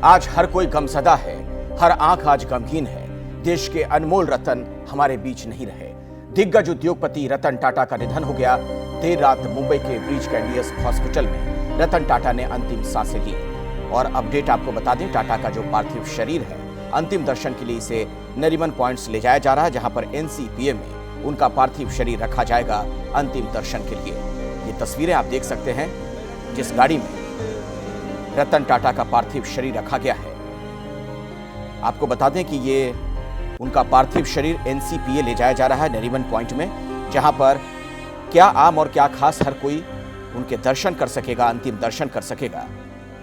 आज हर कोई गमज़दा है, हर आंख आज गमगीन है। देश के अनमोल रतन हमारे बीच नहीं रहे। दिग्गज उद्योगपति रतन टाटा का निधन हो गया। देर रात मुंबई के ब्रीच कैंडियस हॉस्पिटल में रतन टाटा ने अंतिम सांसें ली। और अपडेट आपको बता दें, टाटा का जो पार्थिव शरीर है, अंतिम दर्शन के लिए इसे नरीमन पॉइंट्स ले जाया जा रहा है, जहां पर एनसीपीए में उनका पार्थिव शरीर रखा जाएगा अंतिम दर्शन के लिए। ये तस्वीरें आप देख सकते हैं, जिस गाड़ी में रतन टाटा का पार्थिव शरीर रखा गया है। आपको बता दें कि ये उनका पार्थिव शरीर एनसीपीए ले जाया जा रहा है नरीमन पॉइंट में, जहां पर क्या आम और क्या खास हर कोई उनके दर्शन कर सकेगा, अंतिम दर्शन कर सकेगा।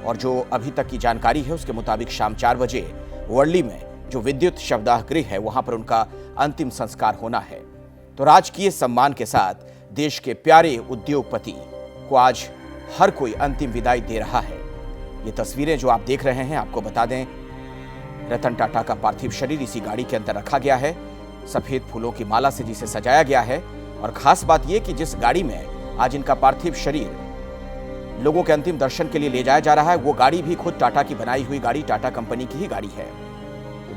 और जो अभी तक की जानकारी है उसके मुताबिक शाम 4 बजे वर्ली में जो विद्युत शवदाह गृह है, वहां पर उनका अंतिम संस्कार होना है। तो राजकीय सम्मान के साथ देश के प्यारे उद्योगपति को आज हर कोई अंतिम विदाई दे रहा है। ये तस्वीरें जो आप देख रहे हैं, आपको बता दें, रतन टाटा का पार्थिव शरीर इसी गाड़ी के अंदर रखा गया है, सफेद फूलों की माला से जिसे सजाया गया है। और खास बात यह कि जिस गाड़ी में आज इनका पार्थिव शरीर लोगों के अंतिम दर्शन के लिए ले जाया जा रहा है, वो गाड़ी भी खुद टाटा की बनाई हुई गाड़ी, टाटा कंपनी की ही गाड़ी है।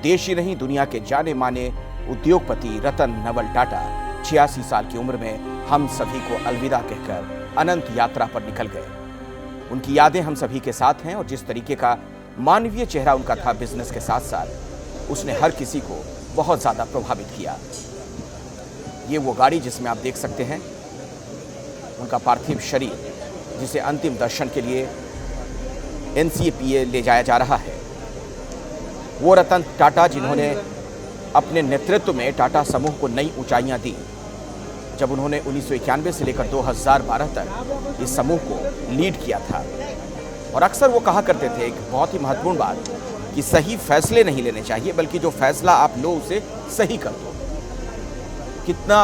देश ही नहीं, दुनिया के जाने माने उद्योगपति रतन नवल टाटा 86 साल की उम्र में हम सभी को अलविदा कहकर अनंत यात्रा पर निकल गए। उनकी यादें हम सभी के साथ हैं और जिस तरीके का मानवीय चेहरा उनका था बिजनेस के साथ साथ, उसने हर किसी को बहुत ज्यादा प्रभावित किया। ये वो गाड़ी जिसमें आप देख सकते हैं उनका पार्थिव शरीर, जिसे अंतिम दर्शन के लिए एनसीपीए ले जाया जा रहा है। वो रतन टाटा जिन्होंने अपने नेतृत्व में टाटा समूह को नई ऊंचाइयां दी, जब उन्होंने 1991 से लेकर 2012 तक इस समूह को लीड किया था। और अक्सर वो कहा करते थे एक बहुत ही महत्वपूर्ण बात, कि सही फैसले नहीं लेने चाहिए, बल्कि जो फैसला आप लो उसे सही कर दो। कितना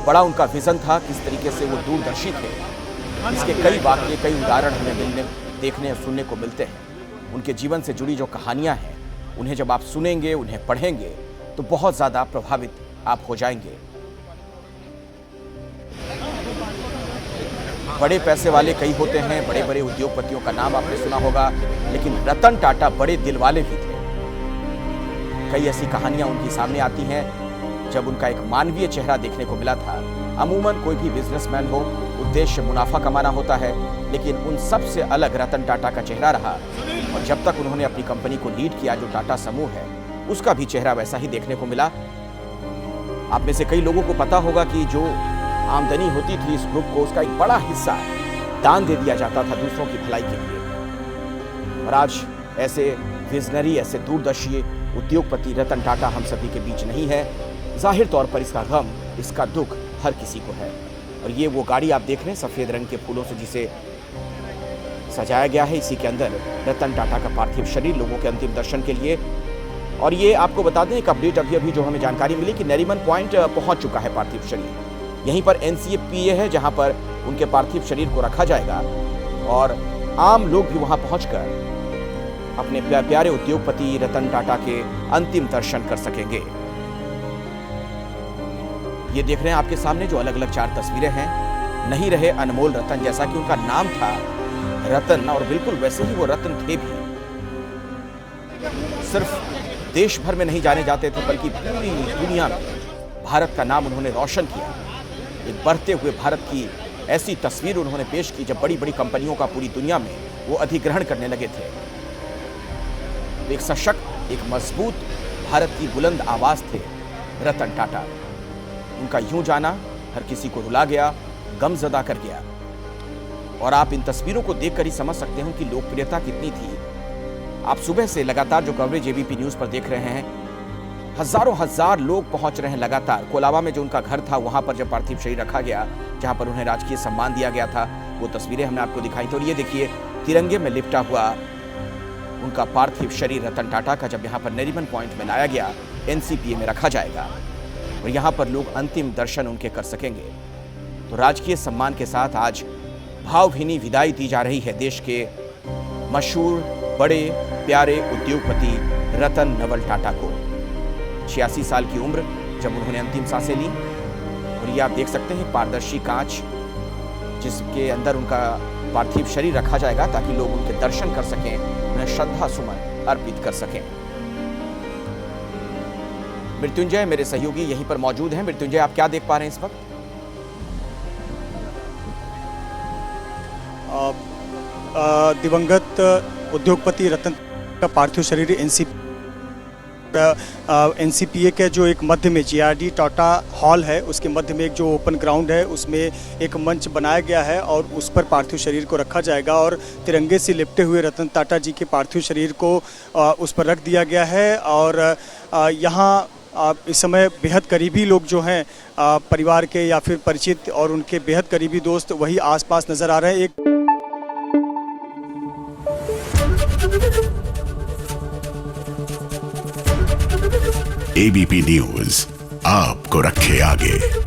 बड़ा उनका विजन था, किस तरीके से वो दूरदर्शी थे, इसके कई वाक्य, कई उदाहरण हमें देखने और सुनने को मिलते हैं। उनके जीवन से जुड़ी जो कहानियां हैं, उन्हें जब आप सुनेंगे, उन्हें पढ़ेंगे, तो बहुत ज़्यादा प्रभावित आप हो जाएंगे। बड़े पैसे वाले कई होते हैं, बड़े बड़े उद्योगपतियों का नाम आपने सुना होगा, लेकिन रतन टाटा बड़े दिल वाले भी थे। कई ऐसी कहानियां उनकी सामने आती हैं जब उनका एक मानवीय चेहरा देखने को मिला था। अमूमन कोई भी बिजनेसमैन हो, उद्देश्य मुनाफा कमाना होता है, लेकिन उन सब से अलग रतन टाटा का चेहरा रहा। और जब तक उन्होंने अपनी कंपनी को लीड किया, जो टाटा समूह है, उसका भी चेहरा वैसा ही देखने को मिला। आप में से कई लोगों को पता होगा कि जो आमदनी होती थी इस ग्रुप को, उसका एक बड़ा हिस्सा दान दे दिया जाता था दूसरों की भलाई के लिए। और आज ऐसे विजनरी, ऐसे दूरदर्शी उद्योगपति रतन टाटा हम सभी के बीच नहीं है। जाहिर तौर पर इसका गम, इसका दुख हर किसी को है। और ये वो गाड़ी आप देख रहे हैं सफेद रंग के फूलों से जिसे सजाया गया है, इसी के अंदर रतन टाटा का पार्थिव शरीर लोगों के अंतिम दर्शन के लिए। और ये आपको बता दें, एक अपडेट अभी जो हमें जानकारी मिली कि नरीमन पॉइंट पहुंच चुका है पार्थिव शरीर। यहीं पर एनसीपीए है जहां पर उनके पार्थिव शरीर को रखा जाएगा और आम लोग भी वहां पहुंचकर अपने प्यारे उद्योगपति रतन टाटा के अंतिम दर्शन कर सकेंगे। ये देख रहे हैं आपके सामने जो अलग अलग 4 तस्वीरें हैं। नहीं रहे अनमोल रतन, जैसा कि उनका नाम था रतन, और बिल्कुल वैसे ही वो रतन थे भी। सिर्फ देश भर में नहीं जाने जाते थे, बल्कि पूरी दुनिया में भारत का नाम उन्होंने रोशन किया। एक बढ़ते हुए भारत की ऐसी तस्वीर उन्होंने पेश की जब बड़ी बड़ी कंपनियों का पूरी दुनिया में वो अधिग्रहण करने लगे थे। एक सशक्त, एक मजबूत भारत की बुलंद आवाज थे रतन टाटा। उनका यूं जाना हर किसी को रुला गया, गमजदा कर गया। और आप इन तस्वीरों को देखकर ही समझ सकते हो कि लोकप्रियता कितनी थी। आप सुबह से लगातार जो कवरेज एबीपी न्यूज पर देख रहे हैं, हजारों हजार लोग पहुंच रहे हैं लगातार। कोलाबा में जो उनका घर था, वहां पर जब पार्थिव शरीर रखा गया, जहां पर उन्हें राजकीय सम्मान दिया गया था, वो तस्वीरें हमने आपको दिखाई थी। और ये देखिए, तिरंगे में लिपटा हुआ उनका पार्थिव शरीर रतन टाटा का जब यहाँ पर नरीमन पॉइंट में लाया गया, एनसीपीए में रखा जाएगा और यहाँ पर लोग अंतिम दर्शन उनके कर सकेंगे। तो राजकीय सम्मान के साथ आज भावभीनी विदाई दी जा रही है देश के मशहूर, बड़े, प्यारे उद्योगपति रतन नवल टाटा को। 86 साल की उम्र जब उन्होंने अंतिम सांसें ली। और ये आप देख सकते हैं पारदर्शी कांच, जिसके अंदर उनका पार्थिव शरीर रखा जाएगा ताकि लोग उनके दर्शन कर सकें, उन्हें श्रद्धा सुमन अर्पित कर सकें। मृत्युंजय मेरे सहयोगी यहीं पर मौजूद हैं। मृत्युंजय, आप क्या देख पा रहे हैं इस वक्त? दिवंगत उद्योगपति रतन का पार्थिव शरीर एनसीपीए के जो एक मध्य में जीआरडी टाटा हॉल है, उसके मध्य में एक जो ओपन ग्राउंड है, उसमें एक मंच बनाया गया है और उस पर पार्थिव शरीर को रखा जाएगा और तिरंगे से लिपटे हुए रतन टाटा जी के पार्थिव शरीर को उस पर रख दिया गया है। और यहाँ इस समय बेहद करीबी लोग जो हैं परिवार के या फिर परिचित और उनके बेहद करीबी दोस्त वही आसपास नजर आ रहे हैं। एबीपी न्यूज आपको रखे आगे।